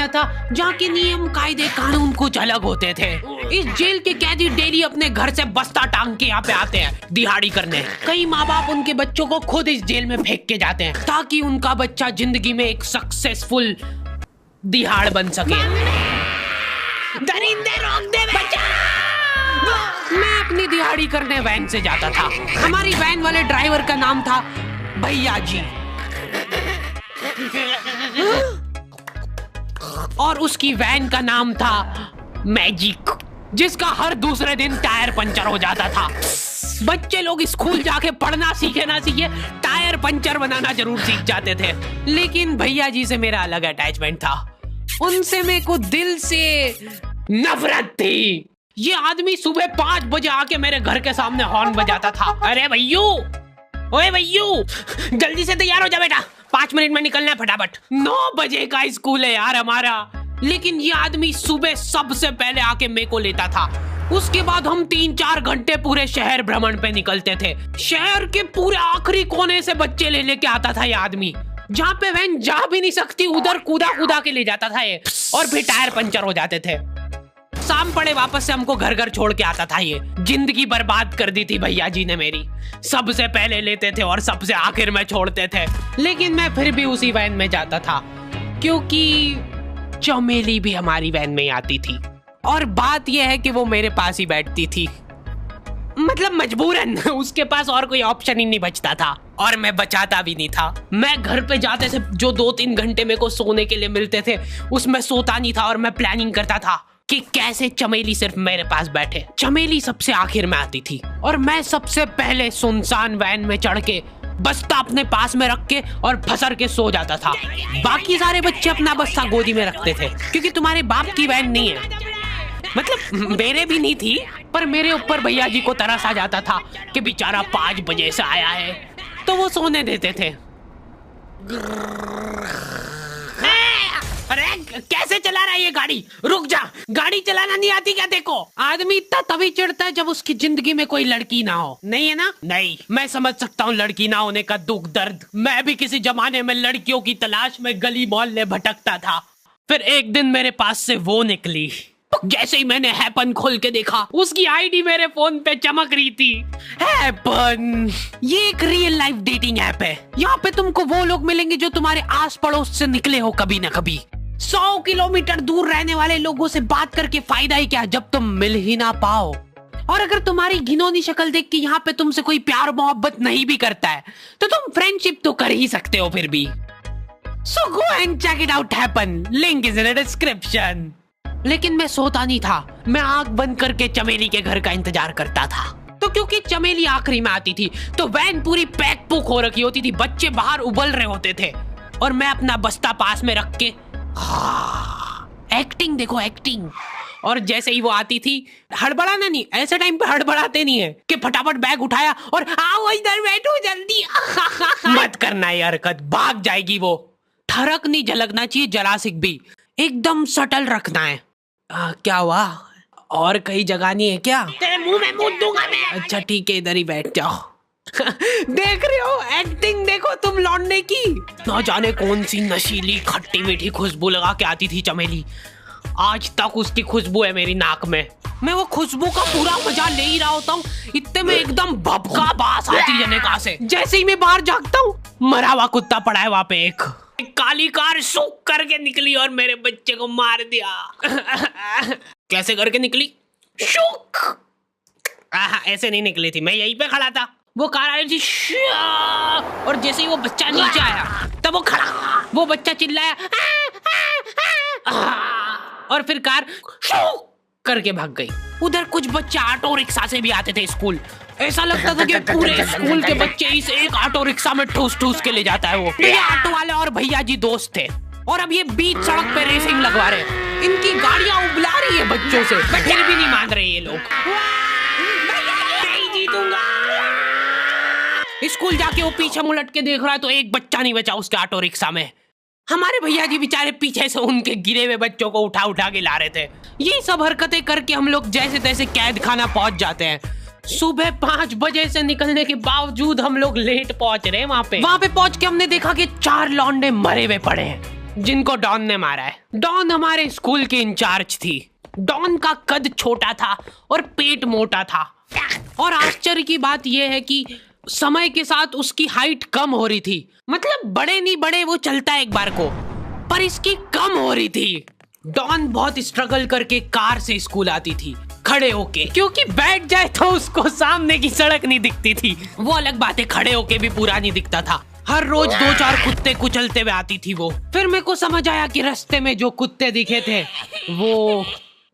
खाना था जहाँ के नियम कायदे कानून कुछ अलग होते थे। इस जेल के कैदी डेली अपने घर से बस्ता टांग के यहाँ पे आते हैं दिहाड़ी करने। कई माँ बाप उनके बच्चों को खुद इस जेल में फेंक के जाते हैं ताकि उनका बच्चा जिंदगी में एक सक्सेसफुल दिहाड़ बन सके। दरिंदे रोक दे बच्चा। मैं अपनी दिहाड़ी करने वैन से जाता था। हमारी वैन वाले ड्राइवर का नाम था भैया जी और उसकी वैन का नाम था मैजिक, जिसका हर दूसरे दिन टायर पंचर हो जाता था। बच्चे लोग स्कूल जाके पढ़ना सीखे ना सीखे टायर पंचर बनाना जरूर सीख जाते थे। लेकिन भैया जी से मेरा अलग अटैचमेंट था। उनसे मेरे को दिल से नफरत थी। ये आदमी सुबह 5 बजे आके मेरे घर के सामने हॉर्न बजाता था। अरे भैयू, ओए भैयू, जल्दी से तैयार हो जा बेटा, 5 मिनट में निकलना है फटाफट। 9 बजे का स्कूल है यार हमारा। लेकिन ये आदमी सुबह सबसे पहले आके मेरे को लेता था। उसके बाद हम 3-4 घंटे पूरे शहर भ्रमण पे निकलते थे। शहर के पूरे आखिरी कोने से बच्चे ले लेके आता था ये आदमी। जहाँ पे वैन जा भी नहीं सकती उधर कूदा कूदा के ले जाता था ये, और फिर टायर पंचर हो जाते थे। शाम पड़े वापस से हमको घर घर छोड़ के आता था ये। जिंदगी बर्बाद कर दी थी भैया जी ने मेरी। सबसे पहले लेते थे और सबसे आखिर में छोड़ते थे। लेकिन मैं फिर भी उसी वैन में जाता था क्योंकि चमेली भी हमारी वैन में आती थी। और बात यह है कि वो मेरे पास ही बैठती थी, मतलब मजबूरन। उसके पास और कोई ऑप्शन ही नहीं बचता था और मैं बचाता भी नहीं था। मैं घर पे जाते से जो 2-3 घंटे मेरे को सोने के लिए मिलते थे उसमें सोता नहीं था और मैं प्लानिंग करता था कि कैसे चमेली सिर्फ मेरे पास बैठे। चमेली सबसे आखिर में आती थी और मैं सबसे पहले सुनसान वैन में चढ़ के बस्ता अपने पास में रख के और फसर के सो जाता था। बाकी सारे बच्चे अपना बस्ता गोदी में रखते थे क्योंकि तुम्हारे बाप की वैन नहीं है, मतलब मेरे भी नहीं थी। पर मेरे ऊपर भैया जी को तरस आ जाता था कि बेचारा 5 बजे से आया है, तो वो सोने देते थे। अरे कैसे चला रहा है ये गाड़ी? रुक जा, गाड़ी चलाना नहीं आती क्या? देखो, आदमी इतना तभी चिढ़ता है जब उसकी जिंदगी में कोई लड़की ना हो। नहीं है ना? नहीं, मैं समझ सकता हूँ लड़की ना होने का दुख दर्द। मैं भी किसी जमाने में लड़कियों की तलाश में गली मोहल्ले भटकता था। फिर एक दिन मेरे पास से वो निकली। जैसे ही मैंने हैपन खोल के देखा उसकी आईडी मेरे फोन पे चमक रही थी। हैपन ये एक रियल लाइफ डेटिंग ऐप है। यहाँ पे तुमको वो लोग मिलेंगे जो तुम्हारे आस पड़ोस से निकले हो कभी ना कभी। 100 किलोमीटर दूर रहने वाले लोगों से बात करके फायदा ही क्या जब तुम मिल ही ना पाओ। और अगर तुम्हारी घिनौनी शक्ल देख के यहाँ पे तुमसे कोई प्यार मोहब्बत नहीं भी करता है तो तुम फ्रेंडशिप तो कर ही सकते हो फिर भी। So go and check it out happen. Link is in the description. लेकिन मैं सोता नहीं था। मैं आंख बंद करके चमेली के घर का इंतजार करता था। तो क्योंकि चमेली आखिरी में आती थी तो वैन पूरी पैक पुक हो रखी होती थी। बच्चे बाहर उबल रहे होते थे और मैं अपना बस्ता पास में रख के एक्टिंग देखो एक्टिंग। और जैसे ही वो आती थी, हड़बड़ाना नहीं, ऐसे टाइम पे हड़बड़ाते नहीं है कि फटाफट बैग उठाया और आओ इधर बैठो जल्दी। मत करना ये हरकत, भाग जाएगी वो। ठरक नहीं झलकना चाहिए जरा सिक भी, एकदम सटल रखना है। क्या हुआ? और कहीं जगह नहीं है क्या? तेरे मुंह में मूत दूंगा मैं। अच्छा ठीक है, इधर ही बैठ जाओ। देख रहे हो एक्टिंग देखो तुम लौंडे की। ना जाने कौन सी नशीली खट्टी मीठी खुशबू लगा के आती थी चमेली। आज तक उसकी खुशबू है मेरी नाक में। मैं वो खुशबू का पूरा मजा ले ही रहा होता हूँ, इतने में एकदम भभका बास आती है निकाह से। जैसे ही मैं बाहर झांकता हूँ, मरा हुआ कुत्ता पड़ा है वहाँ पे। एक काली कार सूख करके निकली और मेरे बच्चे को मार दिया। कैसे करके निकली? शूक। ऐसे नहीं निकली थी, मैं यहीं पे खड़ा था, वो कार आई थी और जैसे ही वो बच्चा नीचे आया तब वो खड़ा, वो बच्चा चिल्लाया और फिर कार शूक करके भाग गई। उधर कुछ बच्चे ऑटो रिक्शा से भी आते थे स्कूल। ऐसा लगता था कि पूरे स्कूल के बच्चे इस एक ऑटो रिक्शा में ठूस ठूस के ले जाता है वो। ये ऑटो वाले और भैया जी दोस्त थे और अब ये बीच सड़क पे रेसिंग लगवा रहे हैं। इनकी गाड़ियां उबला रही है बच्चों से, फिर भी नहीं मान रहे ये लोग। नहीं जीतूंगा। स्कूल जाके वो पीछे मुलट के देख रहा है तो एक बच्चा नहीं बचा उसके ऑटो रिक्शा में। हमारे भैया जी बेचारे पीछे से उनके गिरे हुए बच्चों को उठा उठा के ला रहे थे। ये सब हरकतें करके हम लोग जैसे तैसे कैद खाना पहुंच जाते हैं। सुबह 5 बजे से निकलने के बावजूद हम लोग लेट पहुंच रहे हैं। वहाँ पे पहुंच के हमने देखा कि 4 लौंडे मरे हुए पड़े हैं। जिनको डॉन ने मारा है। डॉन हमारे स्कूल की इंचार्ज थी। डॉन का कद छोटा था और पेट मोटा था, और आश्चर्य की बात यह है कि समय के साथ उसकी हाइट कम हो रही थी। मतलब बड़े नहीं बड़े वो चलता एक बार को, पर इसकी कम हो रही थी। डॉन बहुत स्ट्रगल करके कार से स्कूल आती थी खड़े होके, क्योंकि बैठ जाए तो उसको सामने की सड़क नहीं दिखती थी। वो अलग बात है, खड़े होके भी पूरा नहीं दिखता था। हर रोज 2-4 कुत्ते कुचलते हुए आती थी वो। फिर मेरे को समझ आया कि रास्ते में जो कुत्ते दिखे थे वो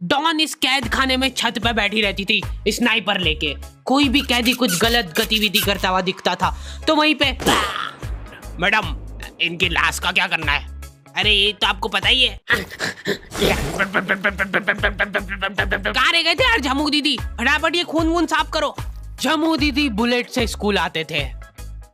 डॉन इस कैद खाने में छत पे बैठी रहती थी स्नाइपर लेके। कोई भी कैदी कुछ गलत गतिविधि करता हुआ दिखता था तो वहीं पे, मैडम इनकी लाश का क्या करना है? अरे ये तो आपको पता ही है। कहाँ रह गए थे यार झमू दीदी, फटाफट ये खून वून साफ करो। झमू दीदी बुलेट से स्कूल आते थे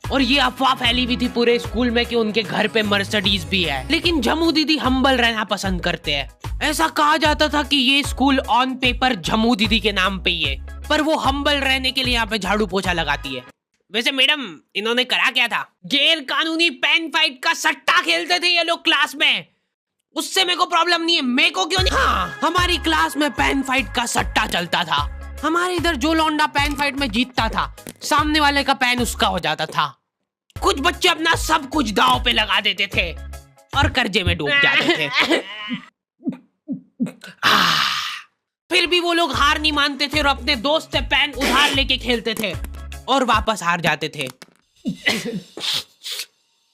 और ये अफवाह फैली हुई थी पूरे स्कूल में कि उनके घर पे मर्सिडीज भी है, लेकिन झमू दीदी हम्बल रहना पसंद करते हैं। ऐसा कहा जाता था कि ये स्कूल ऑन पेपर झमू दीदी के नाम पे ही है, पर वो हम्बल रहने के लिए यहाँ पे झाड़ू पोछा लगाती है। वैसे मैडम इन्होंने करा क्या था? गैर कानूनी पेन फाइट का सट्टा खेलते थे ये लोग क्लास में। उससे मेरे को प्रॉब्लम नहीं है, मेरे को क्यों नहीं? हाँ, हमारी क्लास में पेन फाइट का सट्टा चलता था। हमारे इधर जो लौंडा पेन फाइट में जीतता था, सामने वाले का पेन उसका हो जाता था। कुछ बच्चे अपना सब कुछ दांव पे लगा देते थे और कर्जे में डूब जाते थे। फिर भी वो लोग हार नहीं मानते थे और अपने दोस्त से पेन उधार लेके खेलते थे और वापस हार जाते थे।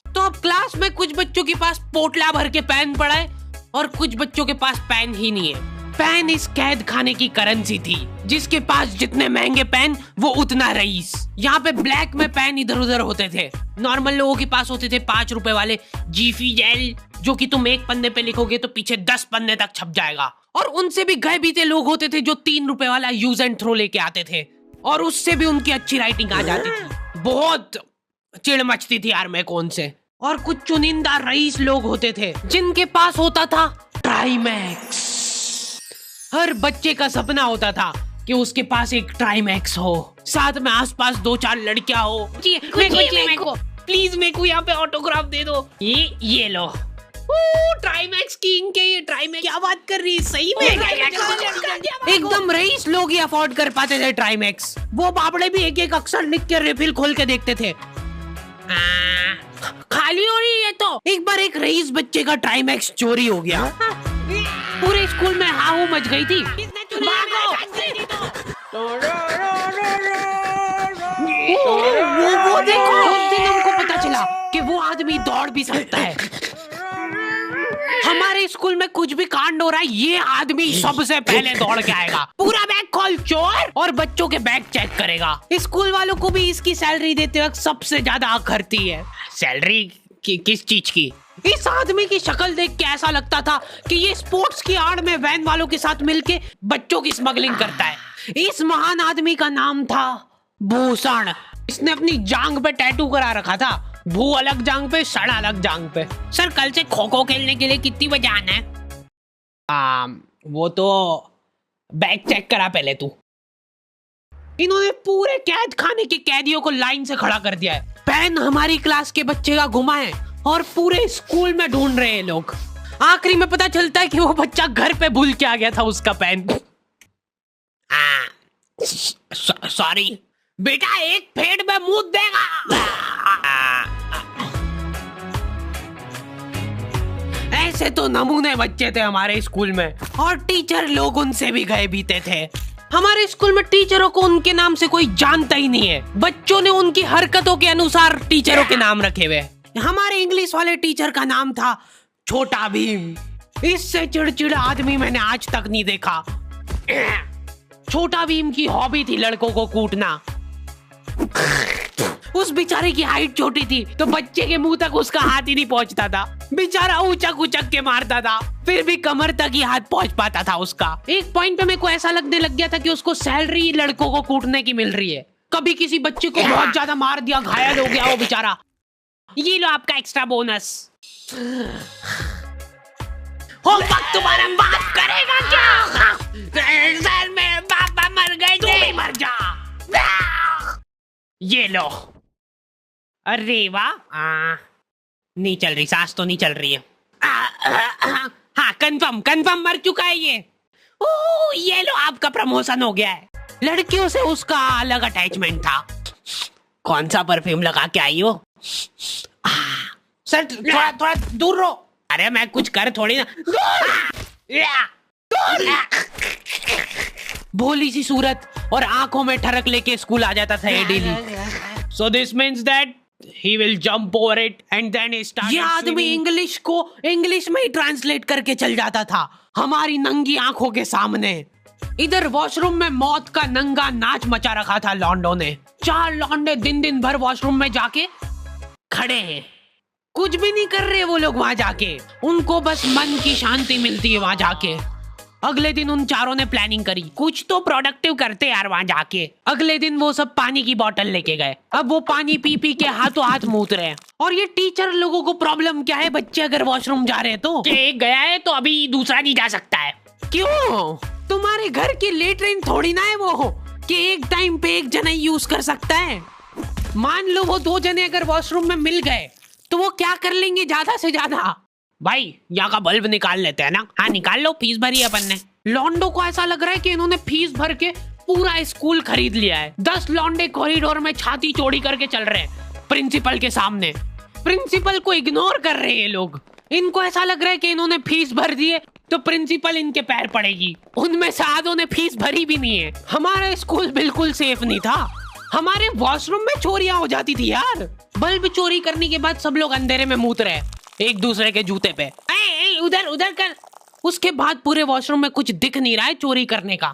तो अब क्लास में कुछ बच्चों के पास पोटला भर के पेन पड़ा है और कुछ बच्चों के पास पेन ही नहीं है। पेन इस कैद खाने की करेंसी थी, जिसके पास जितने महंगे पेन वो उतना रईस। यहाँ पे ब्लैक में पेन इधर उधर होते थे। नॉर्मल लोगों के पास होते थे 5 रुपए वाले जीफी जेल, जो कि तुम एक पन्ने पे लिखोगे तो पीछे 10 पन्ने तक छप जाएगा। और उनसे भी गए बीते लोग होते थे जो 3 रुपए वाला यूज एंड थ्रो लेके आते थे और उससे भी उनकी अच्छी राइटिंग आ जाती थी। बहुत चिढ़ मचती थी यार मैं कौन से। और कुछ चुनिंदा रईस लोग होते थे जिनके पास होता था ट्राईमैक्स। हर बच्चे का सपना होता था कि उसके पास एक ट्राईमैक्स हो, साथ में आसपास 2-4 लड़कियां हो। मेरे को प्लीज मेरे को यहाँ पे ऑटोग्राफ दे दो। ये लो ट्राईमैक्स किंग के, ये ट्राईमैक्स क्या बात कर रही है सही में? एकदम रईस लोग ही अफोर्ड कर पाते थे ट्राईमैक्स। वो बाबड़े भी एक एक अक्षर लिख के रिफिल खोल के देखते थे। खाली हो रही है तो एक बार एक रईस बच्चे का ट्राईमैक्स चोरी हो गया। पूरे स्कूल में हाहू मच गई थी। वो देखो, उस दिन हमको पता चला कि वो आदमी दौड़ भी सकता है। हमारे स्कूल में कुछ भी कांड हो रहा है, ये आदमी सबसे पहले दौड़ के आएगा, पूरा बैग खोल चोर, और बच्चों के बैग चेक करेगा। स्कूल वालों को भी इसकी सैलरी देते वक्त सबसे ज्यादा आग खरती है। सैलरी किस चीज की? इस आदमी की शक्ल देख के ऐसा लगता था कि ये स्पोर्ट्स की आड़ में वैन वालों के साथ मिलके बच्चों की स्मगलिंग करता है। इस महान आदमी का नाम था भूषण। इसने अपनी जांग पे टैटू करा रखा था, भू अलग जांग पे, सड़ अलग जांग पे। सर कल से खो खो खेलने के लिए कितनी बजे आना है? वो तो बैग चेक करा पहले तू। इन्होंने पूरे कैद खाने के कैदियों को लाइन से खड़ा कर दिया है। पेन हमारी क्लास के बच्चे का गुमा है और पूरे स्कूल में ढूंढ रहे हैं लोग। आखिरी में पता चलता है कि वो बच्चा घर पे भूल के आ गया था उसका पेन। सॉरी बेटा, एक फेट में मुंह देगा। ऐसे तो नमूने बच्चे थे हमारे स्कूल में, और टीचर लोग उनसे भी गए बीते थे। हमारे स्कूल में टीचरों को उनके नाम से कोई जानता ही नहीं है। बच्चों ने उनकी हरकतों के अनुसार टीचरों के नाम रखे हुए। हमारे इंग्लिश वाले टीचर का नाम था छोटा भीम। इससे चिड़चिड़ा आदमी मैंने आज तक नहीं देखा। छोटा भीम की हॉबी थी लड़कों को कूटना। उस बेचारे की हाइट छोटी थी तो बच्चे के मुंह तक उसका हाथ ही नहीं पहुंचता था। बेचारा ऊंचक उचक के मारता था, फिर भी कमर तक ही हाथ पहुंच पाता था उसका। एक पॉइंट पे मेरे को ऐसा लगने लग गया था कि उसको सैलरी लड़कों को कूटने की मिल रही है। कभी किसी बच्चे को बहुत ज्यादा मार दिया, घायल हो गया वो बेचारा, ये लो आपका एक्स्ट्रा बोनस। होमवर्क तुम्हारा बाप करेगा क्या? सर मेरे पापा मर गए थे। तू भी मर जा। ये लो। अरे वाह, नहीं चल रही, सांस तो नहीं चल रही है। हाँ कंफर्म मर चुका है ये। ओह ये लो आपका प्रमोशन हो गया है। लड़कियों से उसका अलग अटैचमेंट था। कौन सा परफ्यूम लगा के आई हो? सर थोड़ा दूर रहो। अरे मैं कुछ कर थोड़ी ना। भोली सी सूरत और आंखों में ठरक लेके स्कूल आ जाता था ये daily. So this means that he will jump over it and then he started. ये आदमी इंग्लिश को इंग्लिश में ही ट्रांसलेट करके चल जाता था हमारी नंगी आंखों के सामने। इधर वॉशरूम में मौत का नंगा नाच मचा रखा था लॉन्डो ने। 4 लॉन्डे दिन भर वॉशरूम में जाके खड़े हैं, कुछ भी नहीं कर रहे वो लोग वहां जाके। उनको बस मन की शांति मिलती है वहां जाके। अगले दिन उन चारों ने प्लानिंग करी, कुछ तो प्रोडक्टिव करते यार वहां जाके। अगले दिन वो सब पानी की बोतल लेके गए। अब वो पानी पी पी के हाथों हाथ मूत रहे हैं। और ये टीचर लोगों को प्रॉब्लम क्या है, बच्चे अगर वॉशरूम जा रहे हैं तो एक गया है तो अभी दूसरा नहीं जा सकता है। क्यों? तुम्हारे घर की लेटरिन थोड़ी ना है वो कि एक टाइम पे एक जना यूज कर सकता है। मान लो वो 2 जने अगर वॉशरूम में मिल गए तो वो क्या कर लेंगे ज्यादा से ज्यादा? भाई यहाँ का बल्ब निकाल लेते हैं ना। हाँ निकाल लो, फीस भरी है अपन ने। लॉन्डो को ऐसा लग रहा है कि इन्होंने फीस भर के पूरा स्कूल खरीद लिया है। 10 लॉन्डे कॉरिडोर में छाती चौड़ी करके चल रहे हैं प्रिंसिपल के सामने। प्रिंसिपल को इग्नोर कर रहे हैं ये लोग। इनको ऐसा लग रहा है कि इन्होंने फीस भर दी है तो प्रिंसिपल इनके पैर पड़ेगी। उनमें से आधों ने फीस भरी भी नहीं है। हमारा स्कूल बिल्कुल सेफ नहीं था। हमारे वॉशरूम में चोरियां हो जाती थी यार। बल्ब चोरी करने के बाद सब लोग अंधेरे में मूत रहे एक दूसरे के जूते पे। उधर कर। उसके बाद पूरे वॉशरूम में कुछ दिख नहीं रहा है चोरी करने का।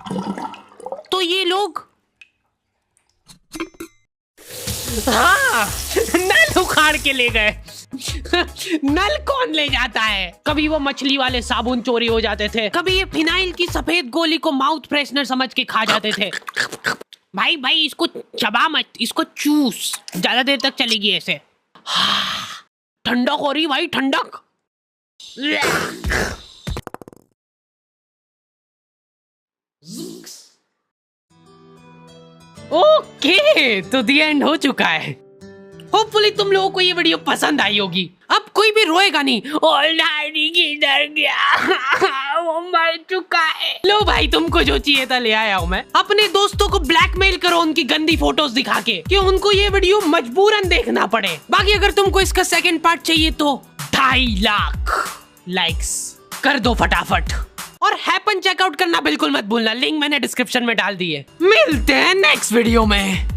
तो ये लोग हाँ नल उखाड़ के ले गए। नल कौन ले जाता है? कभी वो मछली वाले साबुन चोरी हो जाते थे, कभी ये फिनाइल की सफेद गोली को माउथ फ्रेशनर समझ के खा जाते थे। भाई इसको चबा मत, इसको चूस, ज्यादा देर तक चलेगी ऐसे। ठंडक हो रही भाई, ठंडक। ओके तो दी एंड हो चुका है। होपफुली तुम लोगों को ये वीडियो पसंद आई होगी। अब कोई भी रोएगा नहीं। किधर गया? वो मर चुका है। लो भाई तुमको जो चाहिए था ले आया हूँ मैं। अपने दोस्तों को ब्लैकमेल करो उनकी गंदी फोटोज दिखा के कि उनको ये वीडियो मजबूरन देखना पड़े। बाकी अगर तुमको इसका सेकंड पार्ट चाहिए तो 2.5 लाख लाइक्स कर दो फटाफट। और हैपन चेकआउट करना बिल्कुल मत भूलना, लिंक मैंने डिस्क्रिप्शन में डाल दी है। मिलते हैं नेक्स्ट वीडियो में।